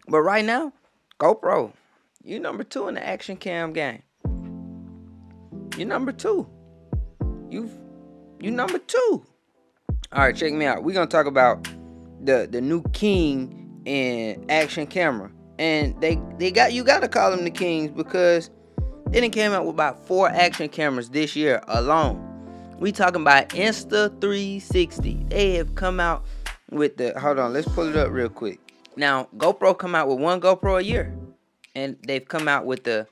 But right now, GoPro, you number 2 in the action cam game. You number 2. You number 2. All right, check me out. We're gonna talk about the new king in action camera, and they gotta call them the kings because they done came out with about 4 action cameras this year alone. We talking about Insta360. They have come out with the, hold on, let's pull it up real quick. Now, GoPro come out with one GoPro a year, and they've come out with the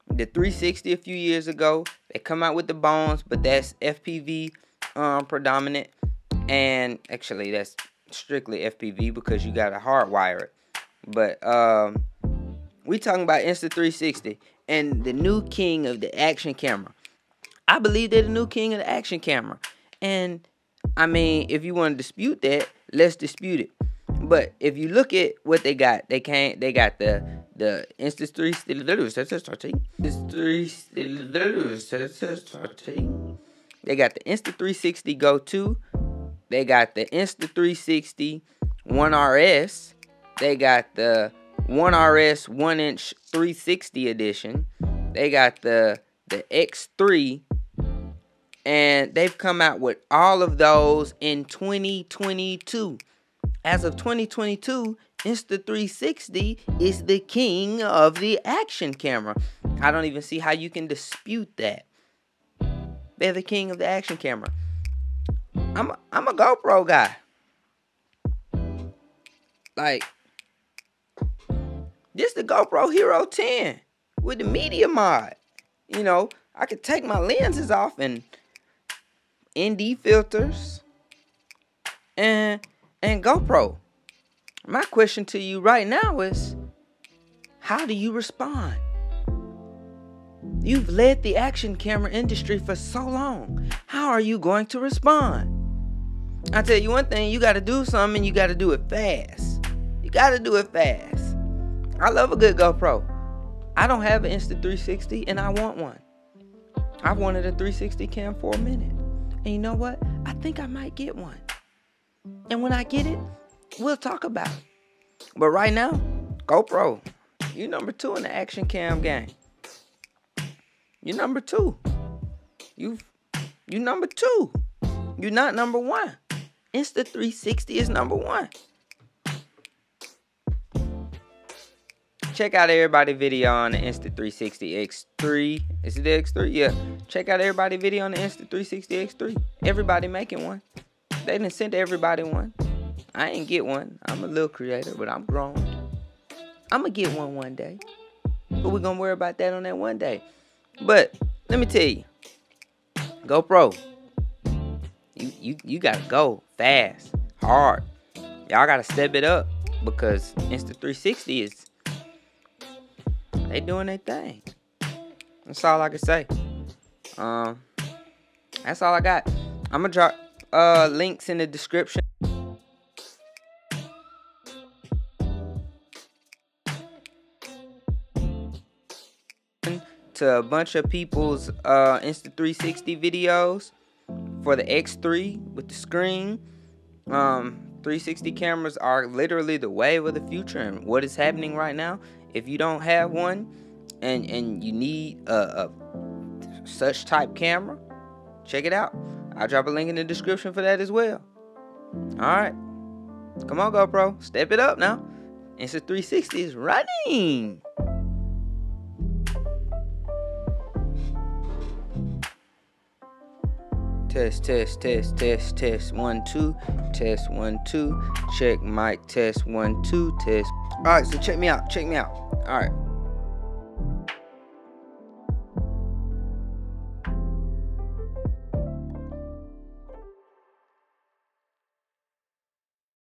360 a few years ago. They come out with the Bones, but that's FPV predominant, and actually that's strictly FPV because you gotta hardwire it. But we talking about Insta360 and the new king of the action camera. I believe they're the new king of the action camera, and I mean, if you want to dispute that, let's dispute it. But if you look at what they got, they got the Insta360. They got the Insta360 Go 2. They got the Insta360 1RS. They got the 1RS 1-inch 360 edition. They got the X3. And they've come out with all of those in 2022. As of 2022, Insta360 is the king of the action camera. I don't even see how you can dispute that. They're the king of the action camera. I'm a GoPro guy. Like, this the GoPro Hero 10 with the media mod. You know, I could take my lenses off and ND filters and GoPro. My question to you right now is, how do you respond? You've led the action camera industry for so long. How are you going to respond? I tell you one thing, you got to do something and you got to do it fast. You got to do it fast. I love a good GoPro. I don't have an Insta360 and I want one. I've wanted a 360 cam for a minute. And you know what? I think I might get one. And when I get it, we'll talk about it. But right now, GoPro, you number 2 in the action cam game. You number 2. You number 2. You're not number 1. Insta360 is number 1. Check out everybody's video on the Insta360 X3. Is it the X3? Yeah. Check out everybody's video on the Insta360 X3. Everybody making one. They done sent everybody one. I ain't get one. I'm a little creative, but I'm grown. I'm going to get one day. But we're going to worry about that on that one day. But let me tell you. GoPro. You got to go fast, hard. Y'all got to step it up because Insta360 is, they doing their thing. That's all I can say. That's all I got. I'm going to drop links in the description. To a bunch of people's Insta360 videos for the X3 with the screen. 360 cameras are literally the wave of the future and what is happening right now. If you don't have one and you need a such type camera, check it out. I'll drop a link in the description for that as well. Alright. Come on, GoPro. Step it up now. Insta360 is running. Test 1 2. Test 1 2. Check mic. Test 1 2. Test. All right, so check me out. All right.